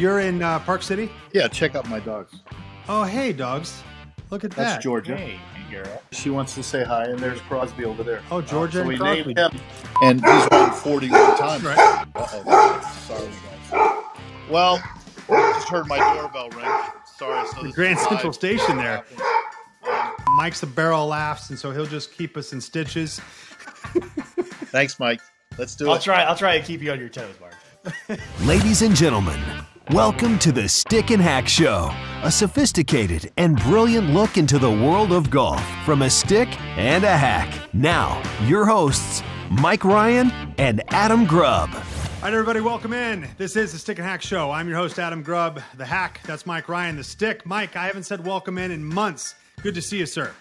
you're in Park City? Yeah, check out my dogs. Oh, hey, dogs. Look at that. That's Georgia. Hey, girl. She wants to say hi, and there's Crosby over there. Oh, Georgia so and we Crosby. named him, and he's won 41 times. Right. Uh-oh. Sorry, guys. Well, I just heard my doorbell ring. Sorry. So The Grand Central Station there. Mike's a barrel of laughs, and so he'll just keep us in stitches. Thanks, Mike. Let's do it. I'll try to keep you on your toes, Mark. Ladies and gentlemen, welcome to the Stick and Hack Show, a sophisticated and brilliant look into the world of golf from a stick and a hack. Now, your hosts, Mike Ryan and Adam Grubb. All right, everybody, welcome in. This is the Stick and Hack Show. I'm your host, Adam Grubb. The hack, that's Mike Ryan. The stick, Mike, I haven't said welcome in months. Good to see you, sir.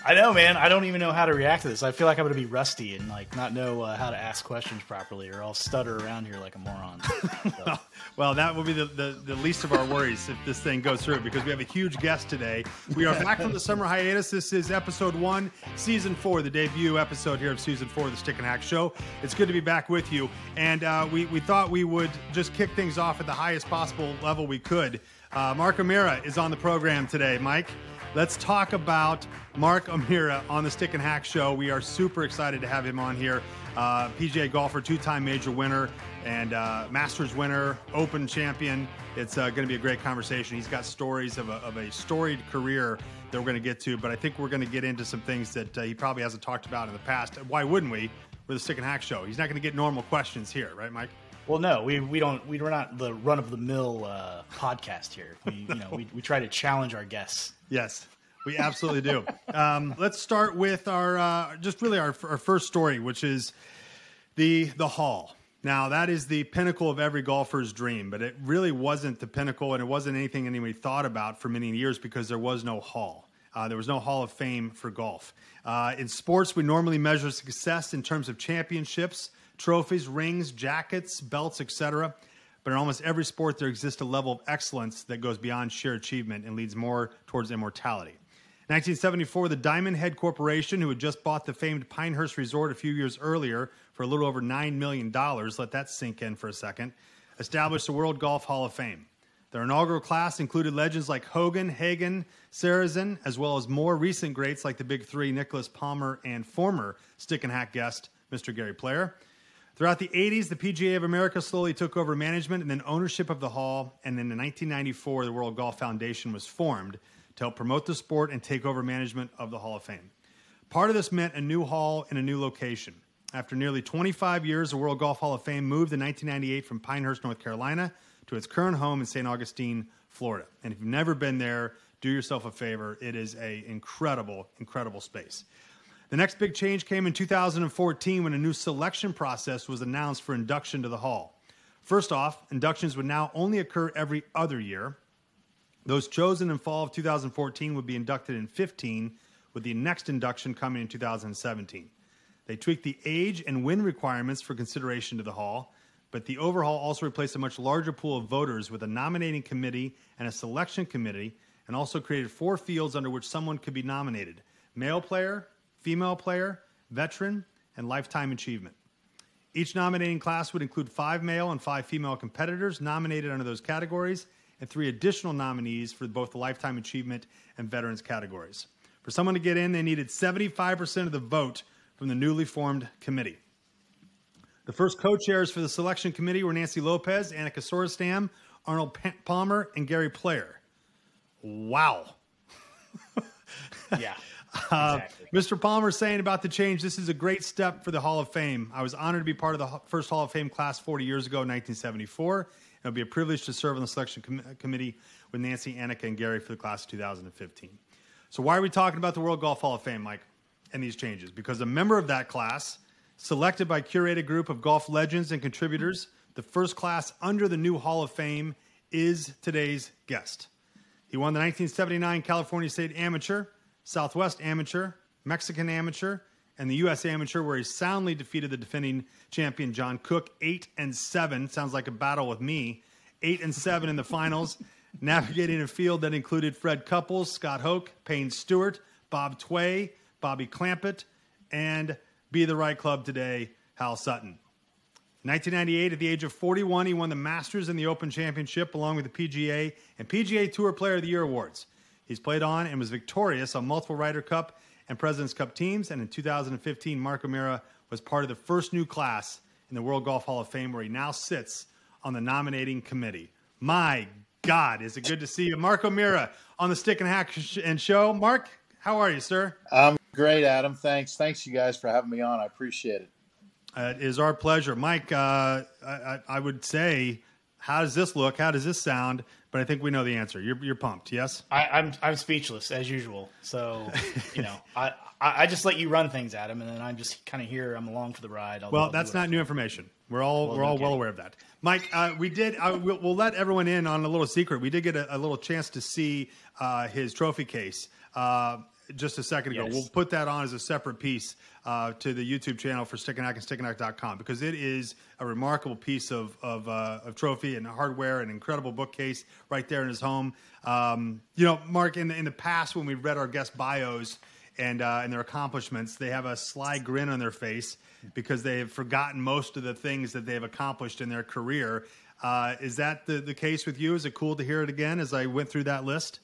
I know, man. I don't even know how to react to this. I feel like I'm going to be rusty and not know how to ask questions properly, or I'll stutter around here like a moron. So. Well, that will be the least of our worries if this thing goes through, because we have a huge guest today. We are back from the summer hiatus. This is episode 1, season 4, the debut episode here of season 4 of the Stick and Hack Show. It's good to be back with you. And we thought we would just kick things off at the highest possible level we could. Mark Meara is on the program today. Mike, let's talk about Mark Meara on the Stick and Hack Show. We are super excited to have him on here. PGA golfer, 2-time major winner, and Masters winner, Open champion. It's going to be a great conversation. He's got stories of a storied career that we're going to get to, but I think we're going to get into some things that he probably hasn't talked about in the past. Why wouldn't we? With the Stick and Hack Show, he's not going to get normal questions here, right, Mike? Well, no, we're not the run-of-the-mill podcast here. We try to challenge our guests. Yes, we absolutely do. Let's start with our first story, which is the Hall. Now, that is the pinnacle of every golfer's dream, but it really wasn't the pinnacle, and it wasn't anything anybody thought about for many years because there was no Hall. There was no Hall of Fame for golf. In sports, we normally measure success in terms of championships, trophies, rings, jackets, belts, etc. But in almost every sport, there exists a level of excellence that goes beyond sheer achievement and leads more towards immortality. In 1974, the Diamond Head Corporation, who had just bought the famed Pinehurst Resort a few years earlier for a little over $9 million, let that sink in for a second, established the World Golf Hall of Fame. Their inaugural class included legends like Hogan, Hagen, Sarazen, as well as more recent greats like the Big Three, Nicholas Palmer, and former Stick and Hack guest, Mr. Gary Player. Throughout the 80s, the PGA of America slowly took over management and then ownership of the Hall, and then in 1994, the World Golf Foundation was formed to help promote the sport and take over management of the Hall of Fame. Part of this meant a new hall in a new location. After nearly 25 years, the World Golf Hall of Fame moved in 1998 from Pinehurst, North Carolina, to its current home in St. Augustine, Florida. And if you've never been there, do yourself a favor. It is an incredible, incredible space. The next big change came in 2014 when a new selection process was announced for induction to the Hall. First off, inductions would now only occur every other year. Those chosen in fall of 2014 would be inducted in 2015, with the next induction coming in 2017. They tweaked the age and win requirements for consideration to the Hall, but the overhaul also replaced a much larger pool of voters with a nominating committee and a selection committee, and also created 4 fields under which someone could be nominated: male player, female player, veteran, and lifetime achievement. Each nominating class would include 5 male and 5 female competitors nominated under those categories, and 3 additional nominees for both the lifetime achievement and veterans categories. For someone to get in, they needed 75% of the vote from the newly formed committee. The first co-chairs for the selection committee were Nancy Lopez, Annika Sorenstam, Arnold Palmer, and Gary Player. Wow. Yeah. Exactly. Mr. Palmer saying about the change, "This is a great step for the Hall of Fame. I was honored to be part of the first Hall of Fame class 40 years ago in 1974. It'll be a privilege to serve on the selection committee with Nancy, Annika, and Gary for the class of 2015. So why are we talking about the World Golf Hall of Fame, Mike, and these changes? Because a member of that class, selected by a curated group of golf legends and contributors, the first class under the new Hall of Fame, is today's guest. He won the 1979 California State Amateur, Southwest Amateur, Mexican Amateur, and the U.S. Amateur, where he soundly defeated the defending champion John Cook 8-7. Sounds like a battle with me. 8-7 in the finals, navigating a field that included Fred Couples, Scott Hoke, Payne Stewart, Bob Tway, Bobby Clampett, and Be the Right Club today, Hal Sutton. 1998, at the age of 41, he won the Masters and the Open Championship, along with the PGA and PGA Tour Player of the Year awards. He's played on and was victorious on multiple Ryder Cup and President's Cup teams, and in 2015, Marco Meara was part of the first new class in the World Golf Hall of Fame, where he now sits on the nominating committee. My God, is it good to see you. Marco Meara on the Stick and Hack and Show. Mark, how are you, sir? I'm great, Adam. Thanks you guys for having me on. I appreciate it. It is our pleasure. Mike, I would say, how does this look? How does this sound? But I think we know the answer. You're pumped, yes? I'm speechless as usual. So, I just let you run things, Adam, and then I'm just kind of here. I'm along for the ride. Well, that's not new information. We're all well aware of that. Mike, we'll let everyone in on a little secret. We did get a little chance to see his trophy case just a second ago. Yes. We'll put that on as a separate piece to the YouTube channel for Stick and Hack and stickandhack.com, because it is a remarkable piece of trophy and hardware, an incredible bookcase right there in his home. Mark, in the past when we read our guest bios and their accomplishments, they have a sly grin on their face because they have forgotten most of the things that they've accomplished in their career. Is that the case with you? Is it cool to hear it again as I went through that list?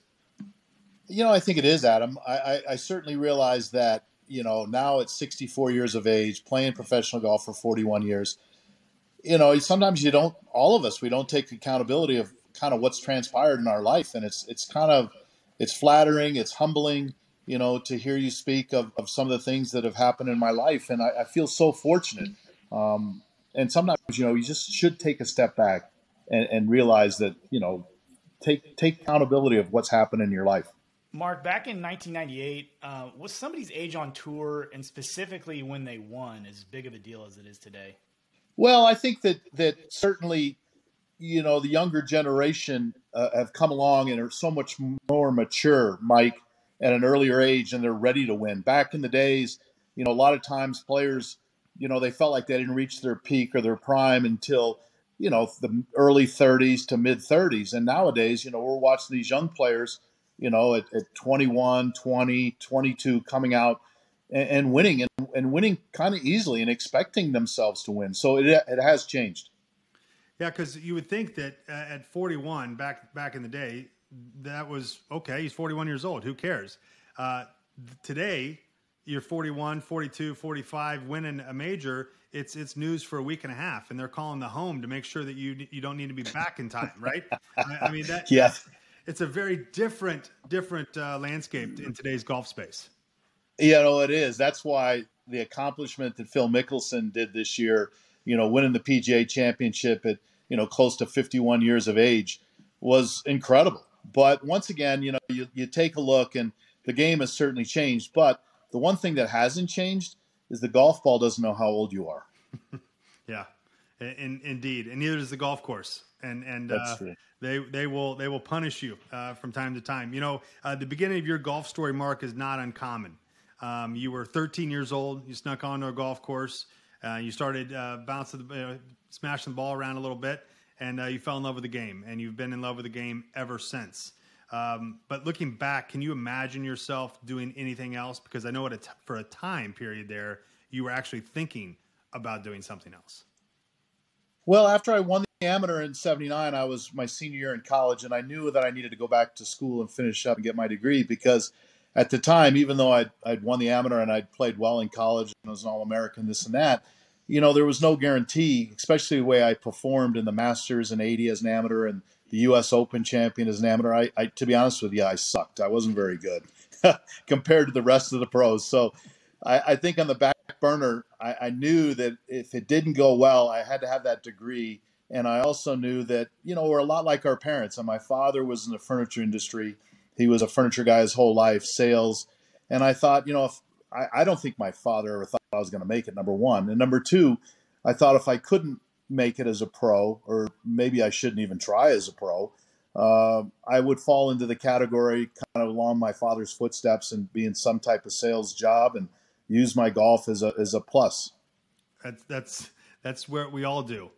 I think it is, Adam. I certainly realize that, now at 64 years of age, playing professional golf for 41 years, sometimes all of us, we don't take accountability of kind of what's transpired in our life. And it's flattering, it's humbling, to hear you speak of some of the things that have happened in my life. And I feel so fortunate. And sometimes, you just should take a step back and realize that, take accountability of what's happened in your life. Mark, back in 1998, was somebody's age on tour, and specifically when they won, as big of a deal as it is today? Well, I think that certainly, the younger generation have come along and are so much more mature, Mike, at an earlier age, and they're ready to win. Back in the days, a lot of times players, they felt like they didn't reach their peak or their prime until, the early 30s to mid 30s. And nowadays, we're watching these young players, at 21, 20, 22 coming out and winning and winning kind of easily and expecting themselves to win. So it has changed. Yeah, because you would think that at 41 back in the day, that was okay. He's 41 years old. Who cares? Today, you're 41, 42, 45, winning a major. It's news for a week and a half, and they're calling the home to make sure that you don't need to be back in time, right? I mean that. Yeah. It's a very different landscape in today's golf space. It is. That's why the accomplishment that Phil Mickelson did this year, winning the PGA Championship at, close to 51 years of age was incredible. But once again, you take a look, and the game has certainly changed. But the one thing that hasn't changed is the golf ball doesn't know how old you are. Yeah, indeed. And neither does the golf course. And That's true. They will punish you from time to time. The beginning of your golf story, Mark, is not uncommon. You were 13 years old. You snuck onto a golf course. You started smashing the ball around a little bit, and you fell in love with the game. And you've been in love with the game ever since. But looking back, can you imagine yourself doing anything else? Because I know for a time period there, you were actually thinking about doing something else. Well, after I won the amateur in '79, I was my senior year in college, and I knew that I needed to go back to school and finish up and get my degree, because at the time, even though I'd won the amateur and I'd played well in college and was an All-American, this and that, there was no guarantee, especially the way I performed in the Masters in '80 as an amateur and the U.S. Open champion as an amateur. I to be honest with you, I sucked. I wasn't very good compared to the rest of the pros. So I think on the back burner, I knew that if it didn't go well, I had to have that degree. And I also knew that, we're a lot like our parents. And my father was in the furniture industry. He was a furniture guy his whole life, sales. And I thought, if I don't think my father ever thought I was going to make it, number one. And number two, I thought if I couldn't make it as a pro, or maybe I shouldn't even try as a pro, I would fall into the category kind of along my father's footsteps and be in some type of sales job and use my golf as a plus. That's where we all do.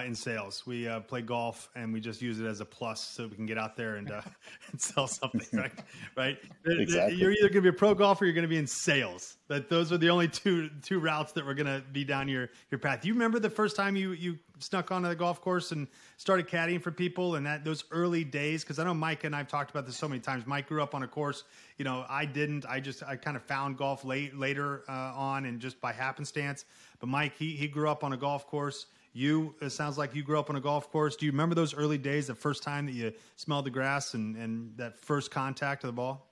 in sales. We play golf, and we just use it as a plus so we can get out there and and sell something, right? Right? Exactly. You're either going to be a pro golfer or you're going to be in sales. Those are the only two routes that we're going to be down your path. Do you remember the first time you snuck onto the golf course and started caddying for people, and those early days? Because I know Mike and I've talked about this so many times. Mike grew up on a course. I didn't. I kind of found golf later on and just by happenstance. But Mike, he grew up on a golf course. It sounds like you grew up on a golf course. Do you remember those early days, the first time that you smelled the grass and that first contact of the ball?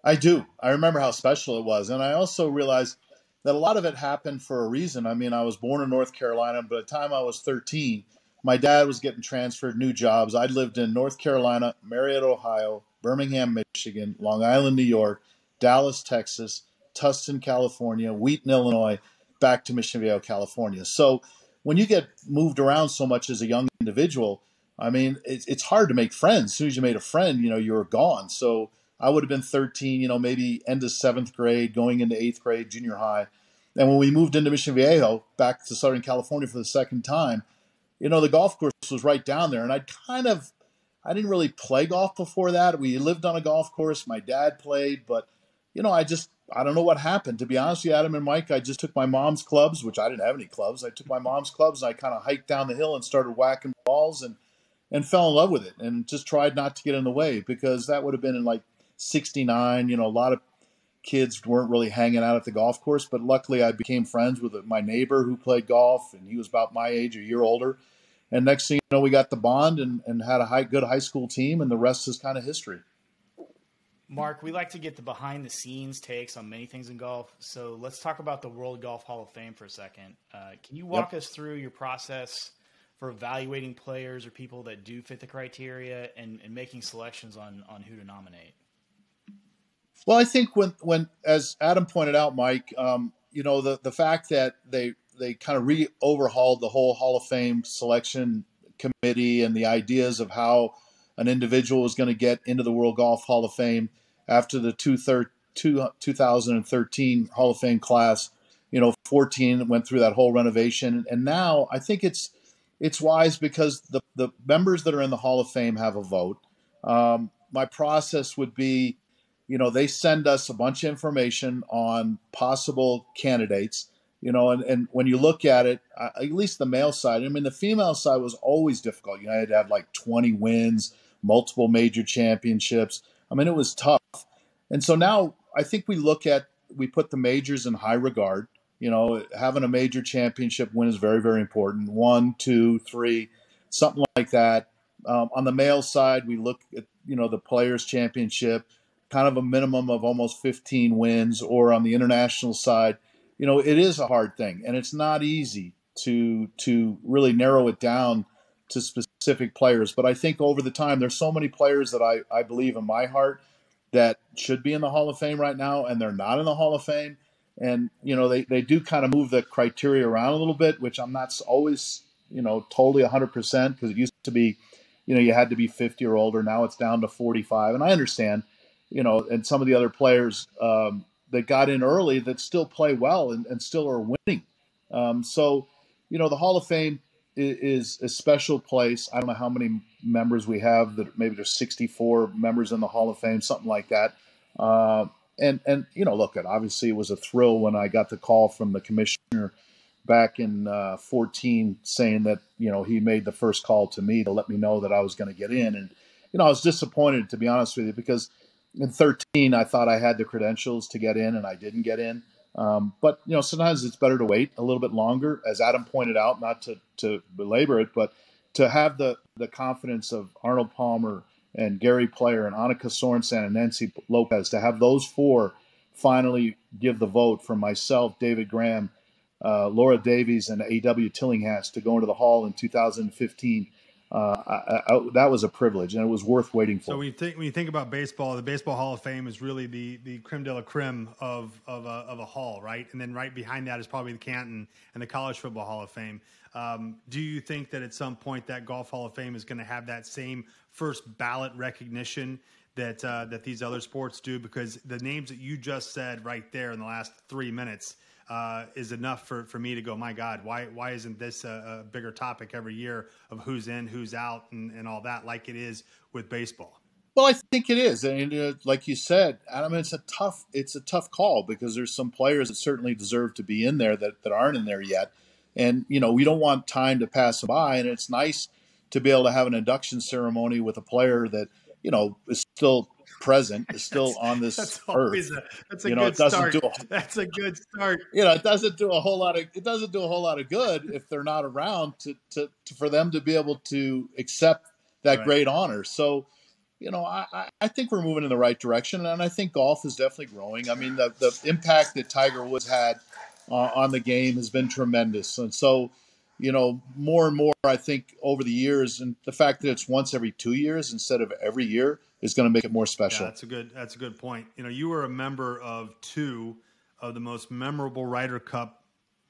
I do. I remember how special it was. And I also realized that a lot of it happened for a reason. I mean, I was born in North Carolina, but by the time I was 13, my dad was getting transferred, new jobs. I lived in North Carolina, Marietta, Ohio, Birmingham, Michigan, Long Island, New York, Dallas, Texas, Tustin, California, Wheaton, Illinois, back to Mission Viejo, California. So when you get moved around so much as a young individual, I mean, it's hard to make friends. As soon as you made a friend, you're gone. So I would have been 13, maybe end of 7th grade, going into 8th grade, junior high. And when we moved into Mission Viejo, back to Southern California for the second time, the golf course was right down there. And I didn't really play golf before that. We lived on a golf course. My dad played, but, I don't know what happened. To be honest with you, Adam and Mike, I just took my mom's clubs, which I didn't have any clubs. I took my mom's clubs and I kind of hiked down the hill and started whacking balls and fell in love with it and just tried not to get in the way, because that would have been in like 69. A lot of kids weren't really hanging out at the golf course, but luckily I became friends with my neighbor who played golf, and he was about my age, a year older. And next thing you know, we got the bond and had a good high school team, and the rest is kind of history. Mark, we like to get the behind-the-scenes takes on many things in golf, so let's talk about the World Golf Hall of Fame for a second. Can you walk us through your process for evaluating players or people that do fit the criteria and making selections on who to nominate? Well, I think when as Adam pointed out, Mike, the fact that they kind of overhauled the whole Hall of Fame selection committee and the ideas of how an individual was going to get into the World Golf Hall of Fame after the 2013 Hall of Fame class, 14 went through that whole renovation. And now I think it's wise because the members that are in the Hall of Fame have a vote. My process would be, they send us a bunch of information on possible candidates, and when you look at it, at least the male side, I mean, the female side was always difficult. You had to have like 20 wins, multiple major championships. I mean, it was tough. And so now I think we put the majors in high regard. Having a major championship win is very, very important. 1, 2, 3, something like that. On the male side, we look at, the Players' Championship, kind of a minimum of almost 15 wins. Or on the international side, it is a hard thing. And it's not easy to really narrow it down to specific players. But I think over the time, there's so many players that I believe in my heart that should be in the Hall of Fame right now, and they're not in the Hall of Fame. And, they do kind of move the criteria around a little bit, which I'm not always, totally 100%, because it used to be, you had to be 50 or older. Now it's down to 45. And I understand, and some of the other players that got in early that still play well and still are winning. So, the Hall of Fame is a special place. I don't know how many members we have. That maybe there's 64 members in the Hall of Fame, something like that. And look, obviously it was a thrill when I got the call from the commissioner back in 14 saying that, he made the first call to me to let me know that I was going to get in. And, I was disappointed, to be honest with you, because in 13, I thought I had the credentials to get in and I didn't get in. But, sometimes it's better to wait a little bit longer, as Adam pointed out, not to belabor it, but to have the confidence of Arnold Palmer and Gary Player and Annika Sorensen and Nancy Lopez, to have those four finally give the vote for myself, David Graham, Laura Davies, and A.W. Tillinghast to go into the Hall in 2015. That was a privilege, and it was worth waiting for. So when you think about baseball, the Baseball Hall of Fame is really the creme de la creme of a hall, right? And then right behind that is probably the Canton and the College Football Hall of Fame. Do you think that at some point that Golf Hall of Fame is going to have that same first ballot recognition that these other sports do? Because the names that you just said right there in the last 3 minutes, is enough for me to go, my God, why isn't this a bigger topic every year of who's in, who's out, and all that, like it is with baseball? Well, I think it is, and like you said, Adam, it's a tough call because there's some players that certainly deserve to be in there that aren't in there yet, and we don't want time to pass them by, and it's nice to be able to have an induction ceremony with a player that is still present, is still on this earth. That's a good start. That's a good start. It doesn't do a whole lot of good if they're not around for them to be able to accept that great honor. So. I think we're moving in the right direction, and I think golf is definitely growing. I mean, the impact that Tiger Woods had on the game has been tremendous. And so, more and more, I think, over the years, and the fact that it's once every 2 years instead of every year is going to make it more special. Yeah, that's a good point. You were a member of two of the most memorable Ryder Cup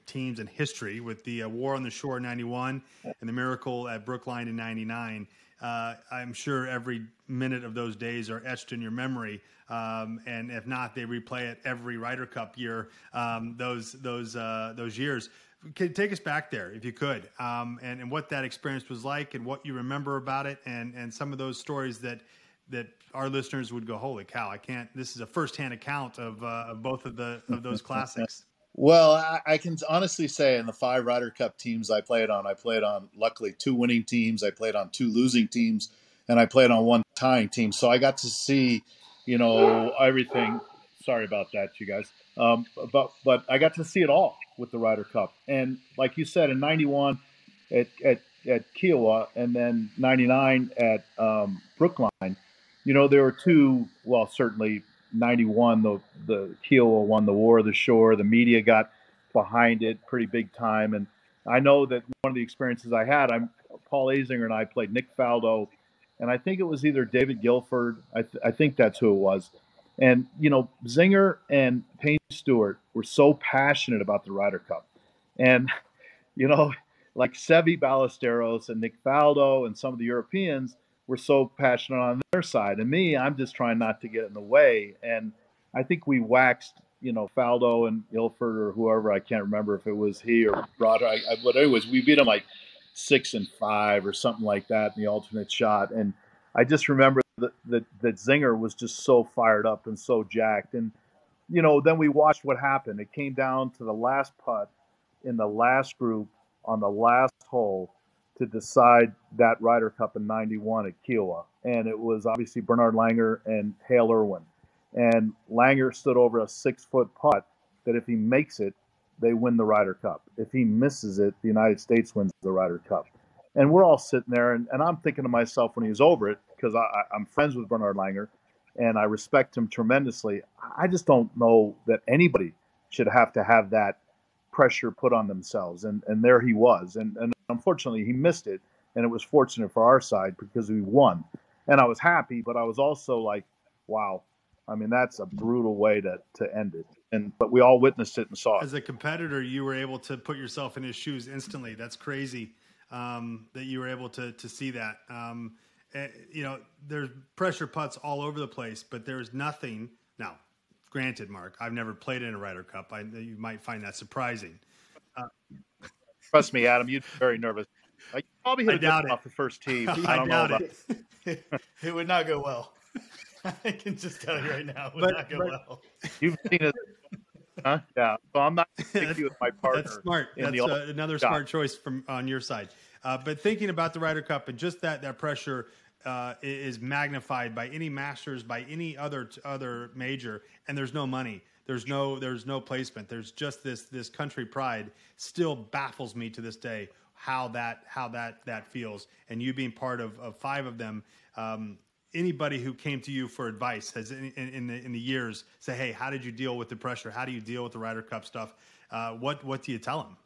teams in history, with the War on the Shore in 91 and the Miracle at Brookline in 99. I'm sure every minute of those days are etched in your memory, and if not, they replay it every Ryder Cup year. Those years. Take us back there, if you could, and what that experience was like, and what you remember about it, and some of those stories that our listeners would go, "Holy cow! I can't." This is a firsthand account of both of those classics. Well, I can honestly say in the 5 Ryder Cup teams I played on luckily 2 winning teams. I played on 2 losing teams, and I played on 1 tying team. So I got to see, everything. Sorry about that, you guys. But I got to see it all with the Ryder Cup. And like you said, in 91 at Kiowa, and then 99 at Brookline, there were 2, well, certainly 91, the Kiowa won the War of the Shore. The media got behind it pretty big time. And I know that one of the experiences I had, Paul Azinger and I played Nick Faldo, and I think it was either David Guilford. I think that's who it was. And, Zinger and Payne Stewart were so passionate about the Ryder Cup. And, like Seve Ballesteros and Nick Faldo and some of the Europeans were so passionate on their side. And me, I'm just trying not to get in the way. And I think we waxed, Faldo and Ilford or whoever. I can't remember if it was he or Rod. But anyways, we beat them like 6-5 or something like that in the alternate shot. And I just remember that Zinger was just so fired up and so jacked. And, then we watched what happened. It came down to the last putt in the last group on the last hole to decide that Ryder Cup in 91 at Kiowa. And it was obviously Bernard Langer and Hale Irwin. And Langer stood over a 6-foot putt that if he makes it, they win the Ryder Cup. If he misses it, the United States wins the Ryder Cup. And we're all sitting there, and I'm thinking to myself when he was over it, because I'm friends with Bernard Langer, and I respect him tremendously. I just don't know that anybody should have to have that pressure put on themselves. And there he was. And unfortunately, he missed it, and it was fortunate for our side because we won. And I was happy, but I was also like, wow. I mean, that's a brutal way to end it. But we all witnessed it and saw it. As a competitor, you were able to put yourself in his shoes instantly. That's crazy that you were able to see that. There's pressure putts all over the place, but there's nothing. Now, granted, Mark, I've never played in a Ryder Cup. You might find that surprising. Trust me, Adam, you'd be very nervous. You probably hit it off the first tee. I don't know about it. It would not go well. I can just tell you right now, it would not go well. You've seen it. Huh? Yeah. So I'm not thinking with my partner. That's smart. That's another smart choice on your side. But thinking about the Ryder Cup and just that pressure is magnified by any Masters, by any other major, and there's no money. There's no placement. There's just this country pride. Still baffles me to this day how that feels. And you being part of 5 of them. Anybody who came to you for advice has in the years say, hey, how did you deal with the pressure? How do you deal with the Ryder Cup stuff? What do you tell them?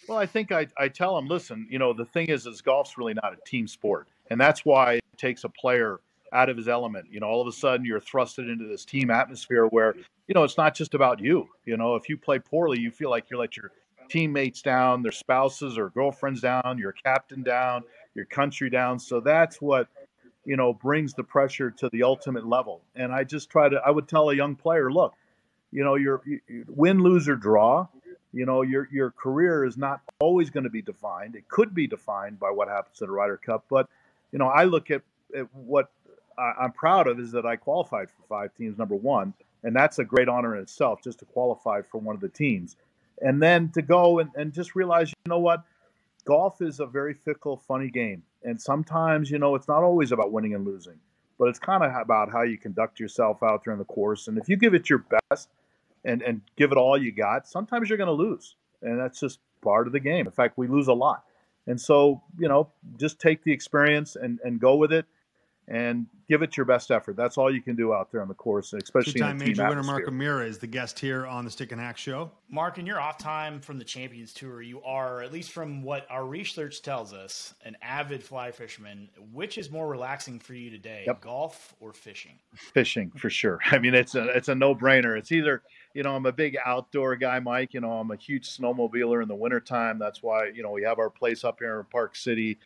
Well, I think I tell them, listen, the thing is golf's really not a team sport. And that's why it takes a player out of his element. All of a sudden you're thrusted into this team atmosphere where, it's not just about you. If you play poorly, you feel like you let your teammates down, their spouses or girlfriends down, your captain down, your country down. So that's what, brings the pressure to the ultimate level. And I just I would tell a young player, look, you're win, lose, or draw. your career is not always going to be defined. It could be defined by what happens at a Ryder Cup, but I look at what I'm proud of is that I qualified for 5 teams, number one, and that's a great honor in itself, just to qualify for one of the teams, and then to go and just realize, what, golf is a very fickle, funny game, and sometimes it's not always about winning and losing, but it's kind of about how you conduct yourself out there on the course, and if you give it your best and give it all you got, sometimes you're going to lose. And that's just part of the game. In fact, we lose a lot. And so, just take the experience and go with it and give it your best effort. That's all you can do out there on the course, especially in a team major winner atmosphere. Mark meara is the guest here on the Stick and Hack Show. Mark, in your off time from the Champions Tour, you are, at least from what our research tells us, an avid fly fisherman. Which is more relaxing for you today, golf or fishing? Fishing, for sure. I mean, it's a no-brainer. It's either, I'm a big outdoor guy, Mike. I'm a huge snowmobiler in the wintertime. That's why, we have our place up here in Park City.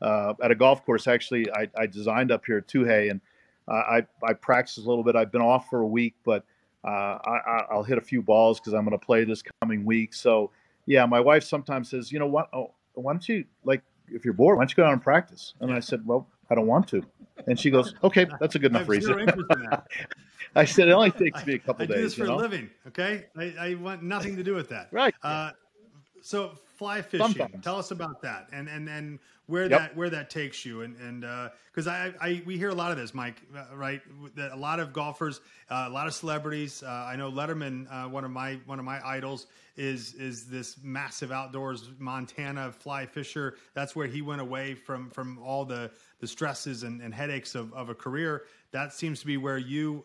At a golf course, actually, I designed up here at Tuhey, and I practiced a little bit. I've been off for a week, but I'll hit a few balls because I'm going to play this coming week. So, yeah, my wife sometimes says, what? Oh, why don't you, if you're bored, why don't you go down and practice? And I said, well, I don't want to. And she goes, okay, that's a good enough reason. Zero interest in that. I said, it only takes me a couple days. I do this for a living, okay? I want nothing to do with that. Right. So fly fishing, Sometimes. Tell us about that and where that takes you. And because we hear a lot of this, Mike, right? That a lot of golfers, a lot of celebrities. I know Letterman, one of my idols, is this massive outdoors Montana fly fisher. That's where he went away from all the stresses and headaches of a career. That seems to be where you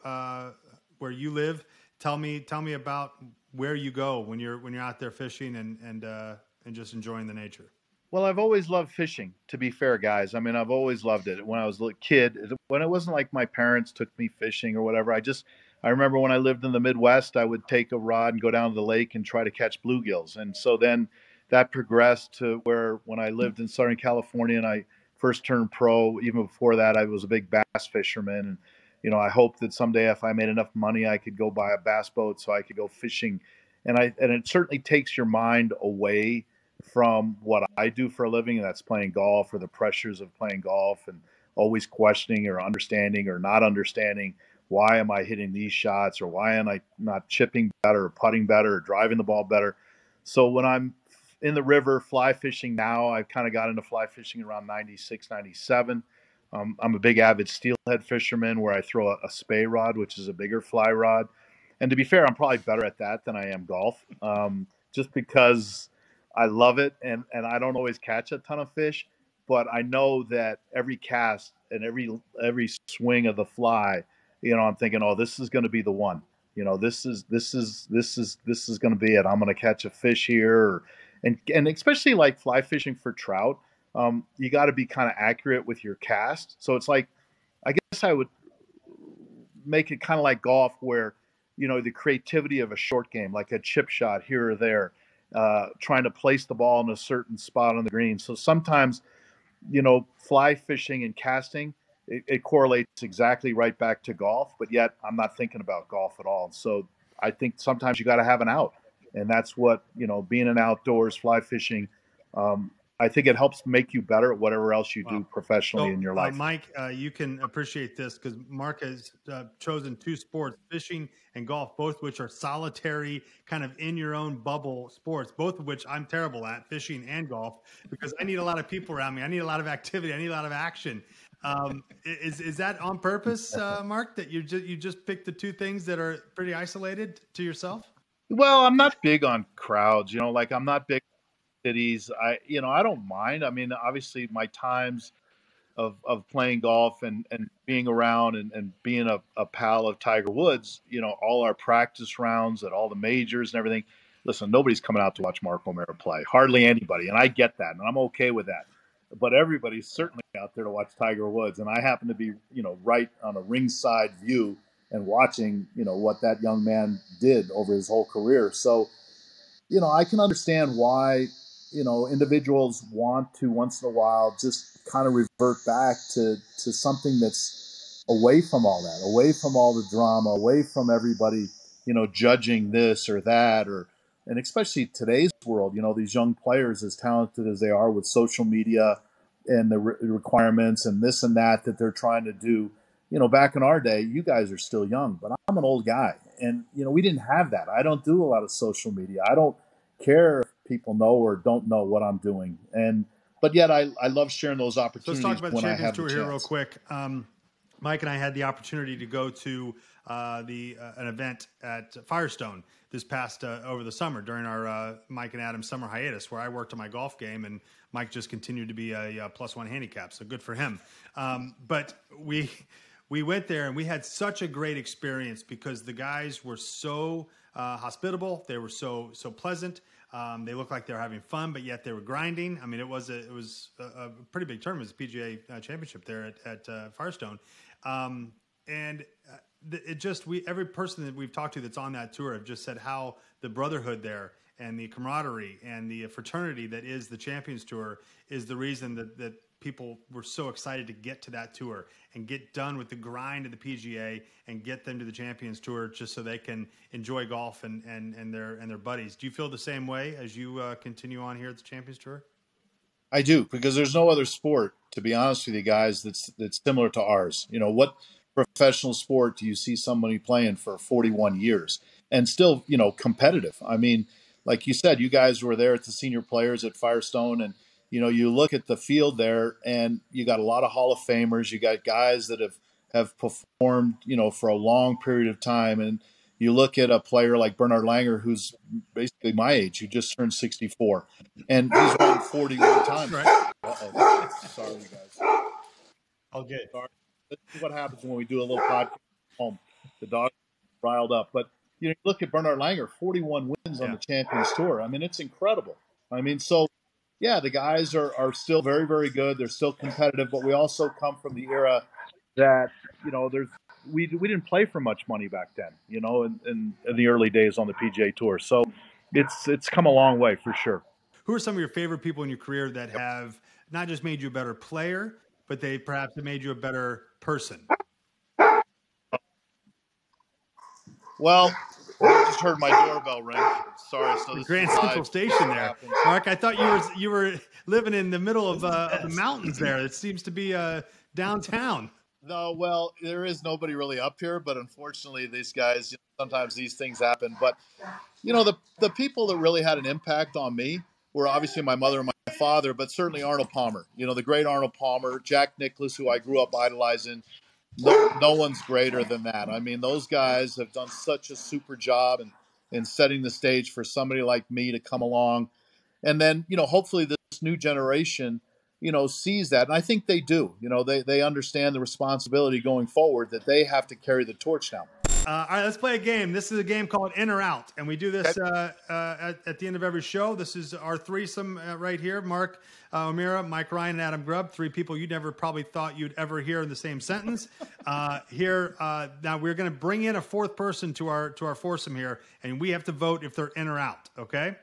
live. Tell me about where you go when you're out there fishing and just enjoying the nature. Well, I've always loved fishing, to be fair, guys. I mean, I've always loved it. When I was a little kid, when it wasn't like my parents took me fishing or whatever, I remember when I lived in the Midwest, I would take a rod and go down to the lake and try to catch bluegills. And so then that progressed to where when I lived in Southern California and I first turned pro, even before that, I was a big bass fisherman. And, I hoped that someday if I made enough money, I could go buy a bass boat so I could go fishing. And it certainly takes your mind away from what I do for a living, and that's playing golf, or the pressures of playing golf and always questioning or understanding or not understanding, why am I hitting these shots, or why am I not chipping better or putting better or driving the ball better. So when I'm in the river fly fishing now, I've kind of got into fly fishing around 96, 97. I'm a big avid steelhead fisherman where I throw a spey rod, which is a bigger fly rod. And to be fair, I'm probably better at that than I am golf, just because I love it, and I don't always catch a ton of fish, but I know that every cast and every swing of the fly, I'm thinking, oh, this is going to be the one. This is going to be it. I'm going to catch a fish here, and especially like fly fishing for trout, you got to be kind of accurate with your cast. So it's like, I guess I would make it kind of like golf, where the creativity of a short game, like a chip shot here or there. Trying to place the ball in a certain spot on the green. So sometimes, fly fishing and casting, it correlates exactly right back to golf, but yet I'm not thinking about golf at all. So I think sometimes you got to have an out. And that's what, being in outdoors, fly fishing, I think it helps make you better at whatever else you do professionally in your life. Mike, you can appreciate this because Mark has chosen two sports, fishing and golf, both which are solitary, kind of in your own bubble sports, both of which I'm terrible at, fishing and golf, because I need a lot of people around me. I need a lot of activity. I need a lot of action. Is that on purpose, Mark, that you just picked the two things that are pretty isolated to yourself? Well, I'm not big on crowds, I'm not big cities. I don't mind. I mean, obviously my times of playing golf and being around and being a pal of Tiger Woods, all our practice rounds at all the majors and everything. Listen, nobody's coming out to watch Mark O'Meara play. Hardly anybody. And I get that. And I'm okay with that. But everybody's certainly out there to watch Tiger Woods. And I happen to be, right on a ringside view and watching, what that young man did over his whole career. So, I can understand why, individuals want to once in a while just kind of revert back to something that's away from all that, away from all the drama, away from everybody, judging this or that, or and especially today's world, these young players, as talented as they are with social media and the requirements and this and that they're trying to do. Back in our day, you guys are still young, but I'm an old guy, and we didn't have that. I don't do a lot of social media. I don't care if people know or don't know what I'm doing, but yet I love sharing those opportunities. So let's talk about when the I Champions have Tour the here real chance. quick. Mike and I had the opportunity to go to an event at Firestone this past over the summer during our Mike and Adam summer hiatus, where I worked on my golf game, and Mike just continued to be a +1 handicap. So good for him. But we went there and we had such a great experience because the guys were so hospitable. They were so pleasant. They looked like they were having fun, but yet they were grinding. I mean, it was a pretty big tournament. It was a PGA championship there at Firestone. Every person that we've talked to that's on that tour have just said how the brotherhood there and the camaraderie and the fraternity that is the Champions Tour is the reason that people were so excited to get to that tour and get done with the grind of the PGA and get them to the Champions Tour just so they can enjoy golf and their buddies. Do you feel the same way as you continue on here at the Champions Tour? I do, because there's no other sport, to be honest with you guys, that's similar to ours. What professional sport do you see somebody playing for 41 years and still, competitive? I mean, like you said, you guys were there at the senior players at Firestone, and you look at the field there, and you got a lot of Hall of Famers. You got guys that have performed, for a long period of time. And you look at a player like Bernard Langer, who's basically my age, who just turned 64, and he's won 41 times. Right. Sorry, guys. All good. Sorry. This is what happens when we do a little podcast at home. The dog's riled up. But you look at Bernard Langer, 41 wins on the Champions Tour. I mean, it's incredible. I mean, so yeah, the guys are still very, very good. They're still competitive, but we also come from the era that, we didn't play for much money back then, in the early days on the PGA Tour. So it's come a long way for sure. Who are some of your favorite people in your career that have not just made you a better player, but they perhaps have made you a better person? Well, I just heard my doorbell ring. Sorry, so this Grand is Central Station there, happens. Mark. I thought you were living in the middle of the mountains there. It seems to be downtown. No, well, there is nobody really up here, but unfortunately, these guys, sometimes these things happen. But the people that really had an impact on me were obviously my mother and my father, but certainly Arnold Palmer. The great Arnold Palmer, Jack Nicklaus, who I grew up idolizing. No one's greater than that. I mean, those guys have done such a super job in setting the stage for somebody like me to come along. And then, hopefully this new generation, sees that. And I think they do. They understand the responsibility going forward that they have to carry the torch now. All right, let's play a game. This is a game called In or Out, and we do this at the end of every show. This is our threesome right here. Mark Meara, Mike Ryan, and Adam Grubb, three people you never probably thought you'd ever hear in the same sentence. Now we're going to bring in a fourth person to our foursome here, and we have to vote if they're in or out, okay?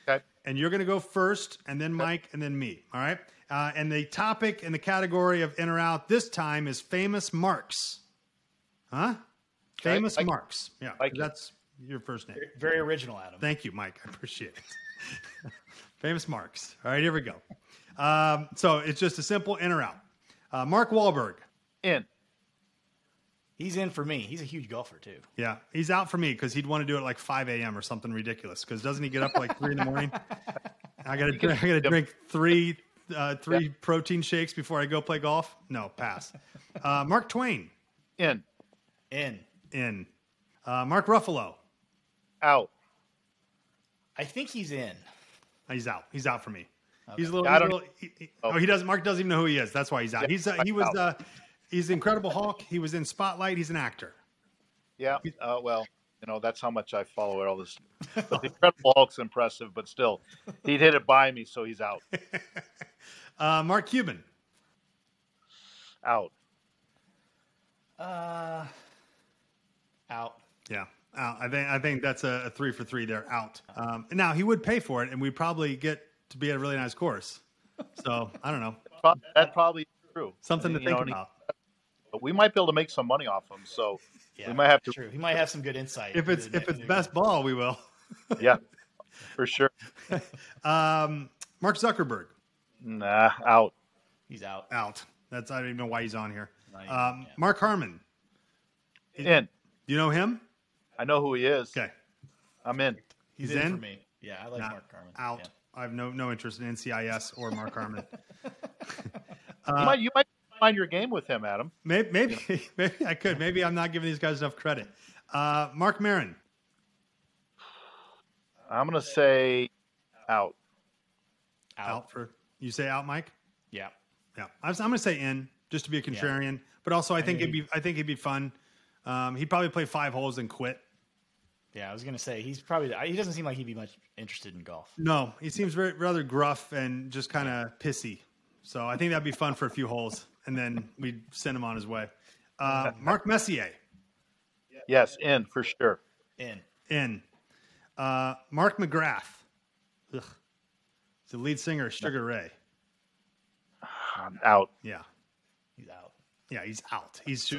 Okay. And you're going to go first, and then Mike, and then me, all right? And the topic and the category of in or out this time is famous marks. Huh? Famous marks. Yeah, that's your first name. Very original, Adam. Thank you, Mike. I appreciate it. Famous marks. All right, here we go. So it's just a simple in or out. Mark Wahlberg. In. He's in for me. He's a huge golfer, too. Yeah, he's out for me because he'd want to do it like 5 a.m. or something ridiculous. Because doesn't he get up like 3 in the morning? I got to drink three protein shakes before I go play golf. No, pass. Mark Twain. In. Mark Ruffalo. Out. I think he's in. He's out. He's out for me. Okay. He's a little. He doesn't. Mark doesn't even know who he is. That's why he's out. He's Incredible Hulk. He was in Spotlight. He's an actor. Yeah. Well, that's how much I follow all this. But the Incredible Hulk's impressive, but still, he'd hit it by me, so he's out. Mark Cuban. Out. Out. Yeah. Out. I think that's a 3 for 3 there. Out. Now he would pay for it, and we'd probably get to be at a really nice course. So I don't know. That probably is true. Something to think about. But we might be able to make some money off him. So yeah, we might have to. True. He might have some good insight. If it's best ball, we will. Yeah. For sure. Mark Zuckerberg. Nah, out. He's out. Out. I don't even know why he's on here. Yeah. Mark Harmon. In. Do you know him? I know who he is. Okay. I'm in. He's in in. for me. Yeah, I like Mark Carmen. Out. Yeah. I have no interest in NCIS or Mark Harmon. You might find your game with him, Adam. Maybe I could. Maybe I'm not giving these guys enough credit. Mark Maron. I'm going to say out. Out for you say out, Mike? Yeah. Yeah. I'm going to say in just to be a contrarian, but also I think it'd be fun. He'd probably play 5 holes and quit. Yeah, I was going to say he doesn't seem like he'd be much interested in golf. No, he seems rather gruff and just kind of pissy. So I think that'd be fun for a few holes, and then we'd send him on his way. Mark Messier. Yes, in for sure. In. Mark McGrath. Ugh. He's the lead singer of Sugar Ray. Out. Yeah. He's out. Yeah, he's out. He's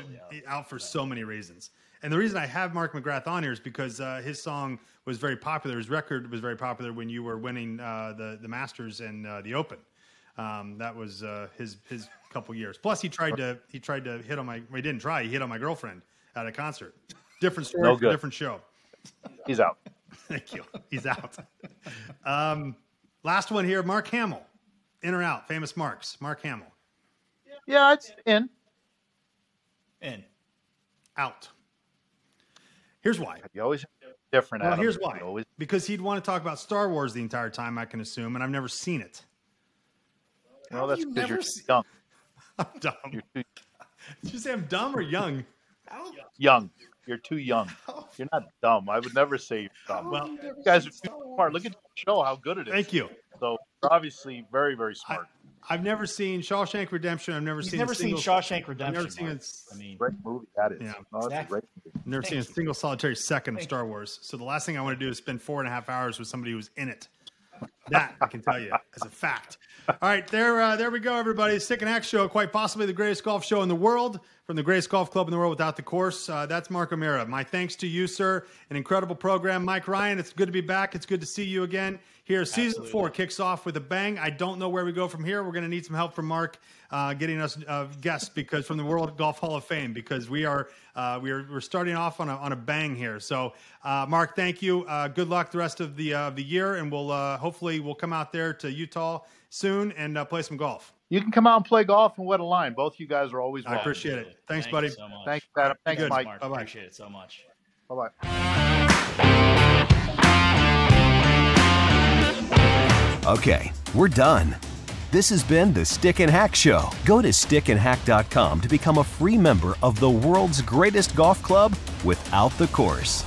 out for so many reasons. And the reason I have Mark McGrath on here is because his song was very popular. His record was very popular when you were winning the Masters and the Open. That was his couple years. Plus, he tried to hit on my. Well, he didn't try. He hit on my girlfriend at a concert. Different story, for a different show. He's out. Thank you. He's out. Last one here, Mark Hamill. In or out? Famous Marks. Mark Hamill. Yeah, it's in. In. Out. Here's why. You always have different. Well, Adam. here's why. Because he'd want to talk about Star Wars the entire time, I can assume, and I've never seen it. Well, that's because you're young. I'm dumb. Did you say I'm dumb or young? Young. You're too young. You're not dumb. I would never say you're dumb. Well, you guys are too smart. Look at the show, how good it is. Thank you. So you're obviously very, very smart. I've never seen Shawshank Redemption. I've never seen Shawshank Redemption. I've never seen great movie that is. Yeah. No, it's a great movie. I've never seen a single solitary second of Star Wars. So the last thing I want to do is spend 4.5 hours with somebody who's in it. That I can tell you as a fact. All right, there we go, everybody. Stick and Hack Show, quite possibly the greatest golf show in the world, from the greatest golf club in the world without the course. That's Mark O'Meara. My thanks to you, sir. An incredible program. Mike Ryan, it's good to be back. It's good to see you again. Here, season 4 kicks off with a bang. I don't know where we go from here. We're going to need some help from Mark getting us guests because from the World Golf Hall of Fame, because we're starting off on a bang here. So, Mark, thank you. Good luck the rest of the year, and hopefully we'll come out there to Utah soon and play some golf. You can come out and play golf and wet a line. Both you guys are always welcome. I appreciate it. Thanks, buddy. So much. Thanks, Adam. Thanks, Mike. Mark. Bye-bye. Appreciate it so much. Bye-bye. Okay, we're done. This has been the Stick and Hack Show. Go to stickandhack.com to become a free member of the world's greatest golf club without the course.